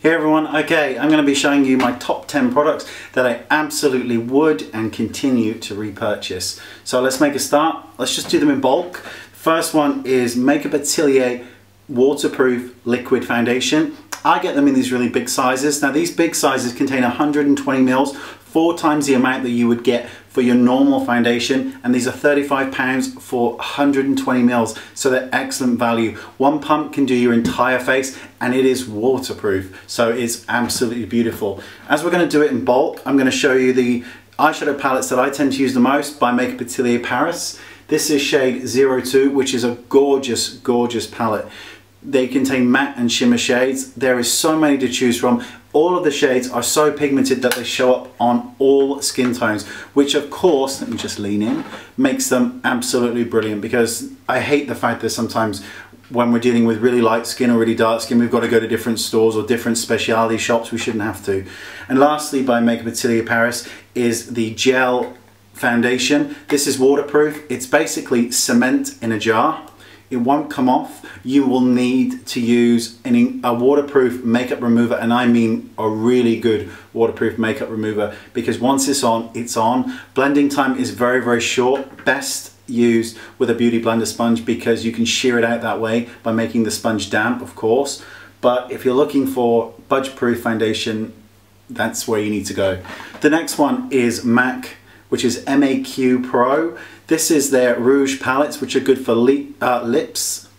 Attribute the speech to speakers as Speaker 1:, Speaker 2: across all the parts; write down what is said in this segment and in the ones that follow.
Speaker 1: Hey everyone, okay, I'm going to be showing you my top 10 products that I absolutely would and continue to repurchase. So let's make a start. Let's just do them in bulk. First one is Makeup Atelier Waterproof Liquid Foundation. I get them in these really big sizes. Now these big sizes contain 120 mils, 4 times the amount that you would get for your normal foundation, and these are £35 for 120 mils, so they're excellent value. One pump can do your entire face and it is waterproof, so it's absolutely beautiful. As we're going to do it in bulk, I'm going to show you the eyeshadow palettes that I tend to use the most by Makeup Atelier Paris. This is shade 02, which is a gorgeous, gorgeous palette. They contain matte and shimmer shades. There is so many to choose from. All of the shades are so pigmented that they show up on all skin tones, which of course, let me just lean in, makes them absolutely brilliant, because I hate the fact that sometimes when we're dealing with really light skin or really dark skin, we've got to go to different stores or different specialty shops. We shouldn't have to. And lastly, by Makeup Atelier Paris, is the gel foundation. This is waterproof. It's basically cement in a jar. It won't come off. You will need to use a waterproof makeup remover, and I mean a really good waterproof makeup remover, because once it's on, it's on. Blending time is very, very short. Best used with a beauty blender sponge, because you can shear it out that way by making the sponge damp, of course. But if you're looking for budget-proof foundation, that's where you need to go. The next one is MAC, which is MAQ Pro. This is their rouge palettes, which are good for lips,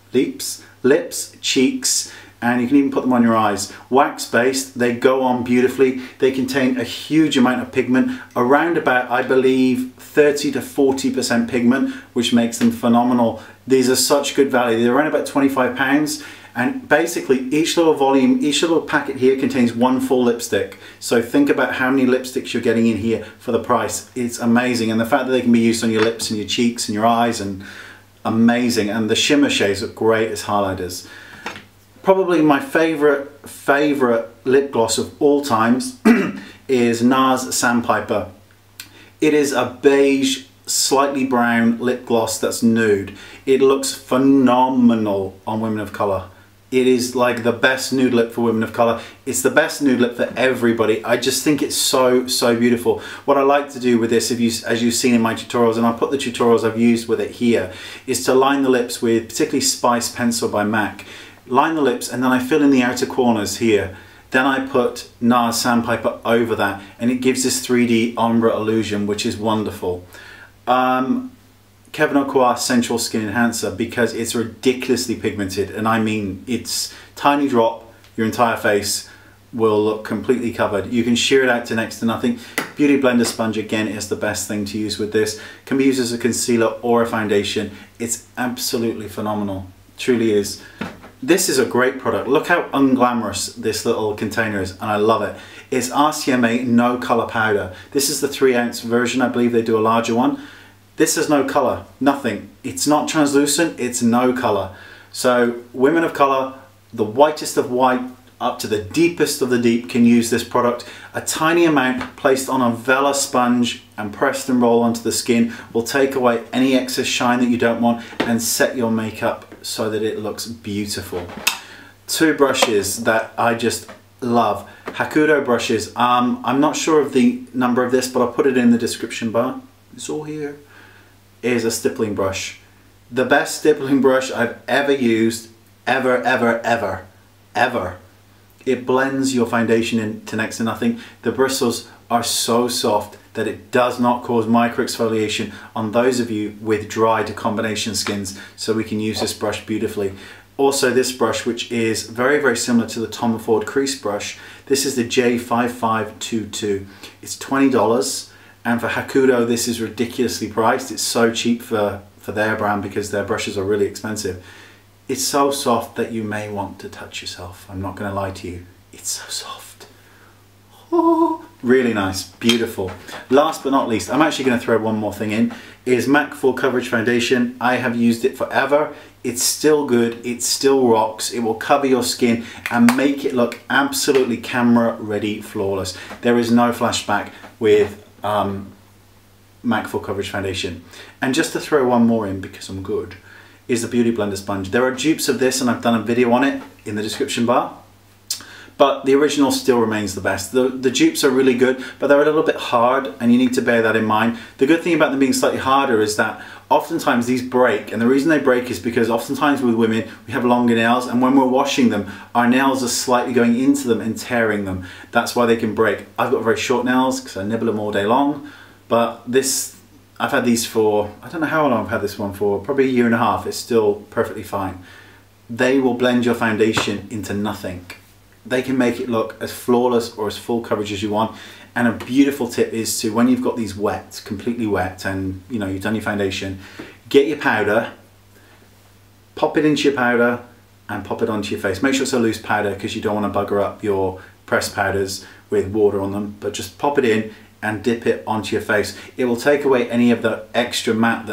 Speaker 1: cheeks, and you can even put them on your eyes. Wax-based, they go on beautifully. They contain a huge amount of pigment, around about, I believe, 30 to 40% pigment, which makes them phenomenal. These are such good value. They're around about £25. And basically each little volume, each little packet here contains one full lipstick. So think about how many lipsticks you're getting in here for the price. It's amazing. And the fact that they can be used on your lips and your cheeks and your eyes, and amazing. And the shimmer shades look great as highlighters. Probably my favorite lip gloss of all times is NARS Sandpiper. It is a beige, slightly brown lip gloss that's nude. It looks phenomenal on women of color. It is like the best nude lip for women of color. It's the best nude lip for everybody. I just think it's so beautiful. What I like to do with this, as you've seen in my tutorials, and I'll put the tutorials I've used with it here, is to line the lips with particularly Spice Pencil by MAC. Line the lips, and then I fill in the outer corners here. Then I put NARS Sandpiper over that, and it gives this 3D ombre illusion, which is wonderful. Kevin Aucoin Sensual Skin Enhancer, because it's ridiculously pigmented, and I mean, it's tiny drop, your entire face will look completely covered. You can shear it out to next to nothing. Beauty blender sponge, again, is the best thing to use with this. Can be used as a concealer or a foundation. It's absolutely phenomenal, truly is. This is a great product. Look how unglamorous this little container is, and I love it. It's RCMA No Color Powder. This is the 3-ounce version. I believe they do a larger one. This has no color, nothing. It's not translucent, it's no color. So women of color, the whitest of white up to the deepest of the deep, can use this product. A tiny amount placed on a Vela sponge and pressed and roll onto the skin will take away any excess shine that you don't want and set your makeup so that it looks beautiful. 2 brushes that I just love. Hakudo brushes. I'm not sure of the number of this, but I'll put it in the description bar. It's all here. Is a stippling brush. The best stippling brush I've ever used, ever. It blends your foundation into next to nothing. The bristles are so soft that it does not cause micro exfoliation on those of you with dry to combination skins, so we can use this brush beautifully. Also this brush, which is very similar to the Tom Ford crease brush. This is the J5522. It's $20. And for Hakudo, this is ridiculously priced. It's so cheap for their brand, because their brushes are really expensive. It's so soft that you may want to touch yourself. I'm not going to lie to you. It's so soft. Oh, really nice, beautiful. Last but not least, I'm actually going to throw one more thing in, is MAC Full Coverage Foundation. I have used it forever. It's still good, it still rocks. It will cover your skin and make it look absolutely camera ready, flawless. There is no flashback with MAC Full Coverage Foundation. And just to throw one more in, because I'm good, is the Beauty Blender Sponge. There are dupes of this, and I've done a video on it in the description bar. but the original still remains the best. The dupes are really good, but they're a little bit hard, and you need to bear that in mind. The good thing about them being slightly harder is that oftentimes these break, and the reason they break is because oftentimes with women we have longer nails, and when we're washing them our nails are slightly going into them and tearing them. That's why they can break. I've got very short nails because I nibble them all day long, but I've had these for, I don't know how long I've had this one for, probably a year and a half. It's still perfectly fine. They will blend your foundation into nothing. They can make it look as flawless or as full coverage as you want. And a beautiful tip is to, when you've got these wet, completely wet, and you know you've done your foundation, get your powder, pop it into your powder and pop it onto your face. Make sure it's a loose powder because you don't want to bugger up your pressed powders with water on them, but just pop it in and dip it onto your face. It will take away any of the extra matte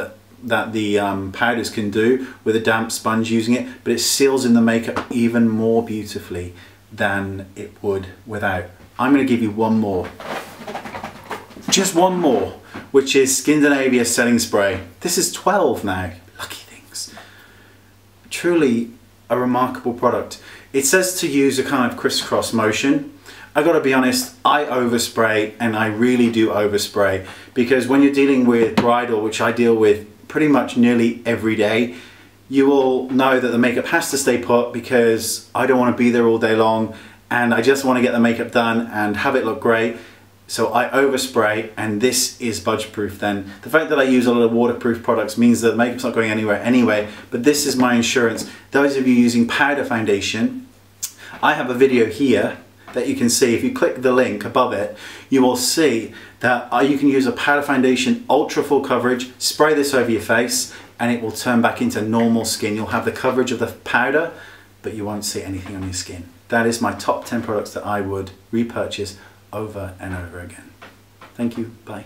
Speaker 1: that the powders can do with a damp sponge using it, but it seals in the makeup even more beautifully than it would without. I'm going to give you one more. Just one more, which is Skindinavia setting spray. This is 12 now. Lucky things. Truly a remarkable product. It says to use a kind of crisscross motion. I gotta be honest, I overspray, and I really do overspray, because when you're dealing with bridal, which I deal with pretty much nearly every day, you will know that the makeup has to stay put because I don't want to be there all day long and I just want to get the makeup done and have it look great. So I overspray, and this is budge proof then. The fact that I use a lot of waterproof products means that the makeup's not going anywhere anyway, but this is my insurance. Those of you using powder foundation, I have a video here that you can see. If you click the link above it, you will see that you can use a powder foundation, ultra full coverage, spray this over your face, and it will turn back into normal skin. You'll have the coverage of the powder, but you won't see anything on your skin. That is my top 10 products that I would repurchase over and over again. Thank you, bye.